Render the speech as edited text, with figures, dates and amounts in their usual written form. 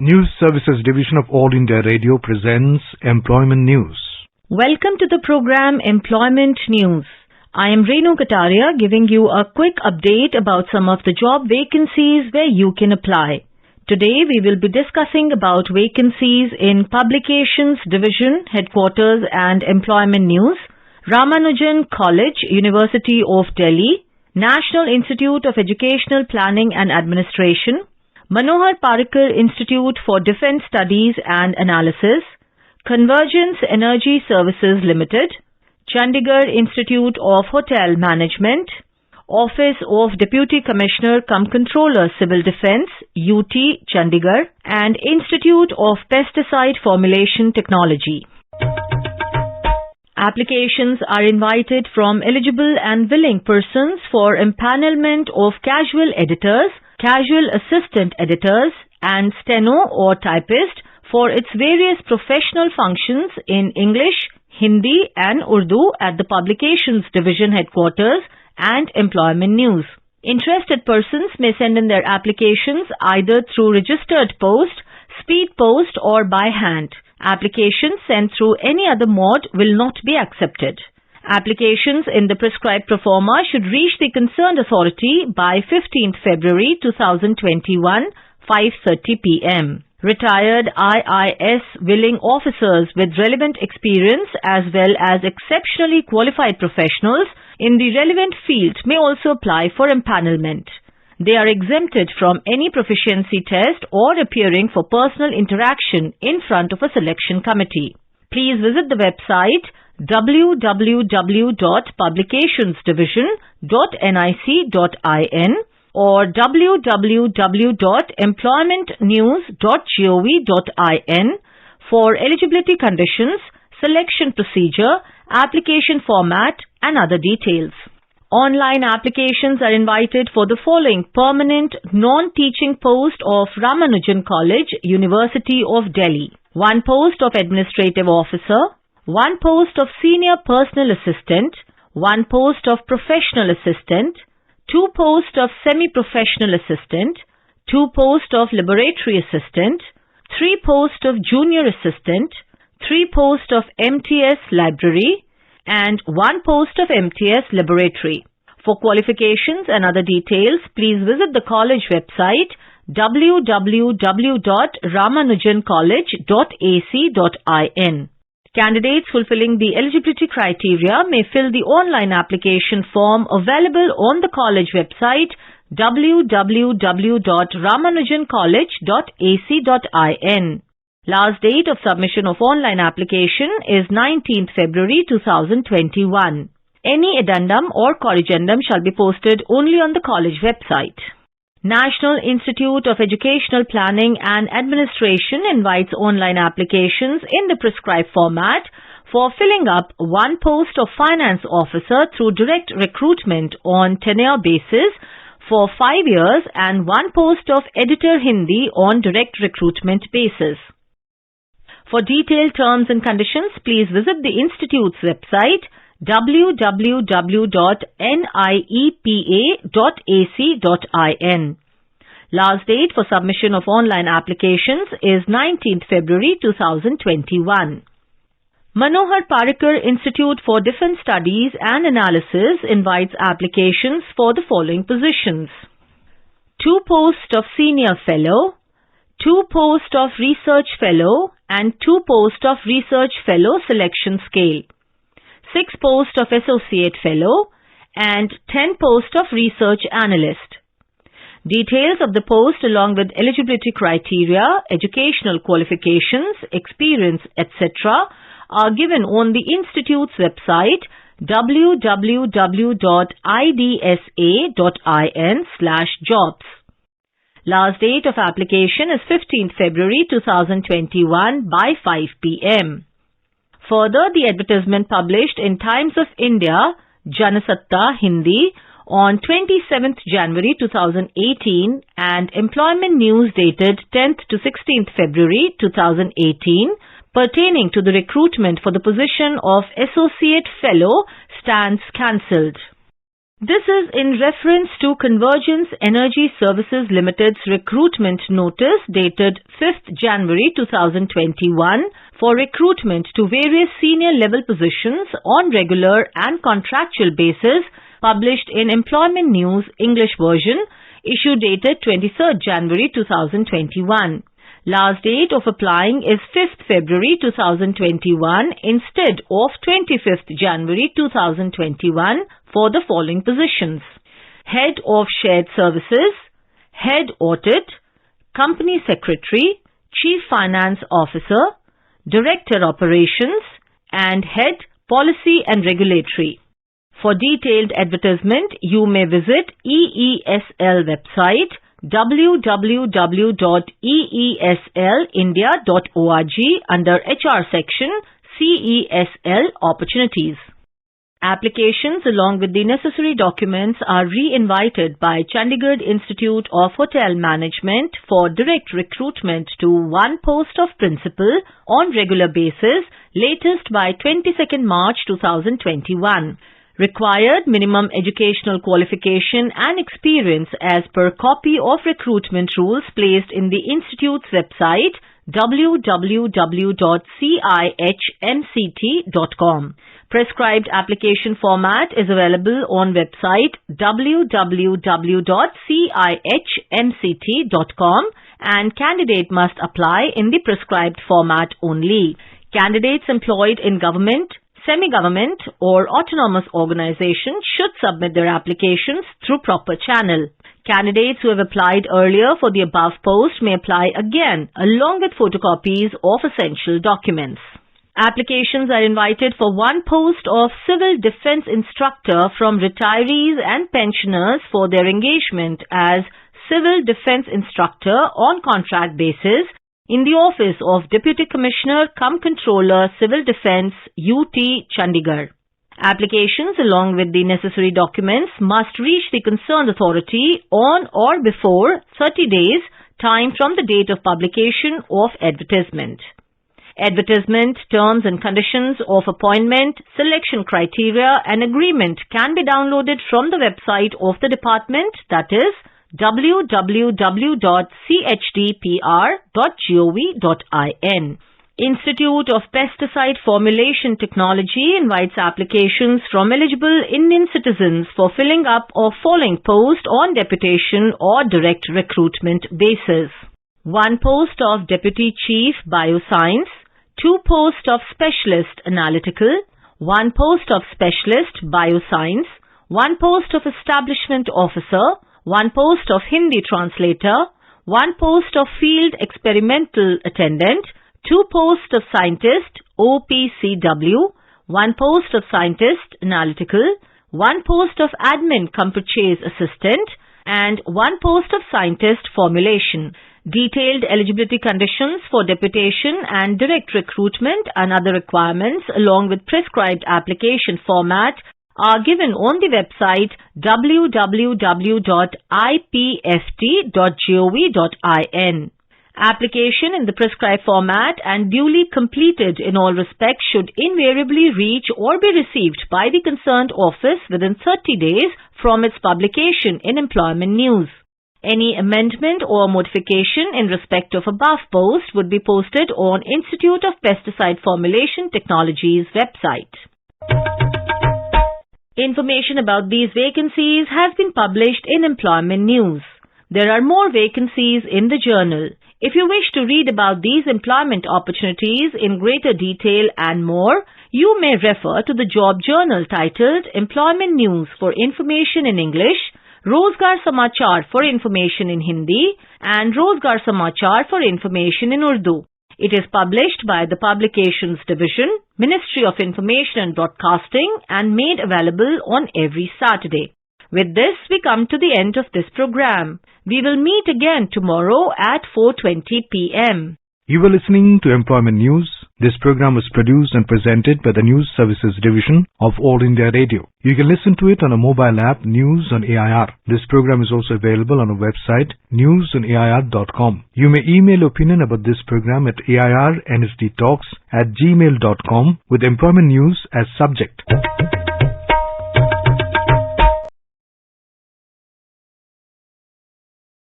News Services Division of All India Radio presents Employment News. Welcome to the program Employment News. I am Renu Kataria giving you a quick update about some of the job vacancies where you can apply. Today we will be discussing about vacancies in Publications Division, Headquarters and Employment News, Ramanujan College, University of Delhi, National Institute of Educational Planning and Administration, Manohar Parrikar Institute for Defence Studies and Analysis, Convergence Energy Services Limited, Chandigarh Institute of Hotel Management, Office of Deputy Commissioner cum Controller Civil Defence, UT Chandigarh, and Institute of Pesticide Formulation Technology. Applications are invited from eligible and willing persons for empanelment of casual editors, casual assistant editors, and steno or typist for its various professional functions in English, Hindi and Urdu at the Publications Division Headquarters and Employment News. Interested persons may send in their applications either through registered post, speed post or by hand. Applications sent through any other mode will not be accepted. Applications in the prescribed proforma should reach the concerned authority by 15th February 2021, 5:30 p.m. Retired IIS willing officers with relevant experience as well as exceptionally qualified professionals in the relevant field may also apply for empanelment. They are exempted from any proficiency test or appearing for personal interaction in front of a selection committee. Please visit the website www.publicationsdivision.nic.in or www.employmentnews.gov.in for eligibility conditions, selection procedure, application format and other details. Online applications are invited for the following permanent non-teaching post of Ramanujan College, University of Delhi. 1 post of Administrative Officer, 1 post of Senior Personal Assistant, 1 post of Professional Assistant, 2 posts of Semi-Professional Assistant, 2 posts of Laboratory Assistant, 3 posts of Junior Assistant, 3 posts of MTS Library, and 1 post of MTS Laboratory. For qualifications and other details, please visit the college website www.ramanujancollege.ac.in. Candidates fulfilling the eligibility criteria may fill the online application form available on the college website www.ramanujancollege.ac.in. Last date of submission of online application is 19th February 2021. Any addendum or corrigendum shall be posted only on the college website. National Institute of Educational Planning and Administration invites online applications in the prescribed format for filling up 1 post of Finance Officer through direct recruitment on tenure basis for 5 years and 1 post of Editor Hindi on direct recruitment basis. For detailed terms and conditions, please visit the Institute's website www.niepa.ac.in. Last date for submission of online applications is 19th February 2021. Manohar Parrikar Institute for Defence Studies and Analysis invites applications for the following positions: 2 posts of Senior Fellow, 2 posts of Research Fellow and 2 posts of Research Fellow Selection Scale, 6 posts of Associate Fellow and 10 posts of Research Analyst. Details of the post along with eligibility criteria, educational qualifications, experience, etc. are given on the Institute's website www.idsa.in/jobs. Last date of application is 15th February 2021 by 5 p.m. Further, the advertisement published in Times of India, Janasatta Hindi, on 27th January 2018 and Employment News dated 10th to 16th February 2018 pertaining to the recruitment for the position of Associate Fellow stands cancelled. This is in reference to Convergence Energy Services Limited's recruitment notice dated 5th January 2021 for recruitment to various senior level positions on regular and contractual basis, published in Employment News English version, issue dated 23rd January 2021. Last date of applying is 5th February 2021 instead of 25th January 2021 for the following positions: Head of Shared Services, Head Audit, Company Secretary, Chief Finance Officer, Director Operations, and Head Policy and Regulatory. For detailed advertisement, you may visit EESL website www.eeslindia.org under HR section CESL Opportunities. Applications along with the necessary documents are re-invited by Chandigarh Institute of Hotel Management for direct recruitment to one post of principal on regular basis, latest by 22nd March 2021. Required minimum educational qualification and experience as per copy of recruitment rules placed in the Institute's website www.cihmct.com. Prescribed application format is available on website www.cihmct.com and candidate must apply in the prescribed format only. Candidates employed in government, semi-government or autonomous organizations should submit their applications through proper channel. Candidates who have applied earlier for the above post may apply again along with photocopies of essential documents. Applications are invited for one post of Civil Defence Instructor from retirees and pensioners for their engagement as Civil Defence Instructor on contract basis in the office of Deputy Commissioner cum Controller Civil Defence UT Chandigarh. Applications along with the necessary documents must reach the concerned authority on or before 30 days time from the date of publication of advertisement. Advertisement, terms and conditions of appointment, selection criteria and agreement can be downloaded from the website of the department, that is www.chdpr.gov.in. Institute of Pesticide Formulation Technology invites applications from eligible Indian citizens for filling up of following post on deputation or direct recruitment basis. One post of Deputy Chief Bioscience, two posts of Specialist Analytical, one post of Specialist Bioscience, one post of Establishment Officer, one post of Hindi Translator, one post of Field Experimental Attendant, two posts of Scientist OPCW, one post of Scientist Analytical, one post of Admin cum Purchase Assistant, and one post of Scientist Formulation. Detailed eligibility conditions for deputation and direct recruitment and other requirements along with prescribed application format are given on the website www.ipft.gov.in. Application in the prescribed format and duly completed in all respects should invariably reach or be received by the concerned office within 30 days from its publication in Employment News. Any amendment or modification in respect of above post would be posted on Institute of Pesticide Formulation Technologies website. Information about these vacancies has been published in Employment News. There are more vacancies in the journal. If you wish to read about these employment opportunities in greater detail and more, you may refer to the job journal titled Employment News for information in English, Rozgar Samachar for information in Hindi, and Rozgar Samachar for information in Urdu. It is published by the Publications Division, Ministry of Information and Broadcasting, and made available on every Saturday. With this, we come to the end of this program. We will meet again tomorrow at 4:20 p.m. You were listening to Employment News. This program was produced and presented by the News Services Division of All India Radio. You can listen to it on a mobile app, News on AIR. This program is also available on our website, newsonair.com. You may email opinion about this program at airnsdtalks@gmail.com with Employment News as subject.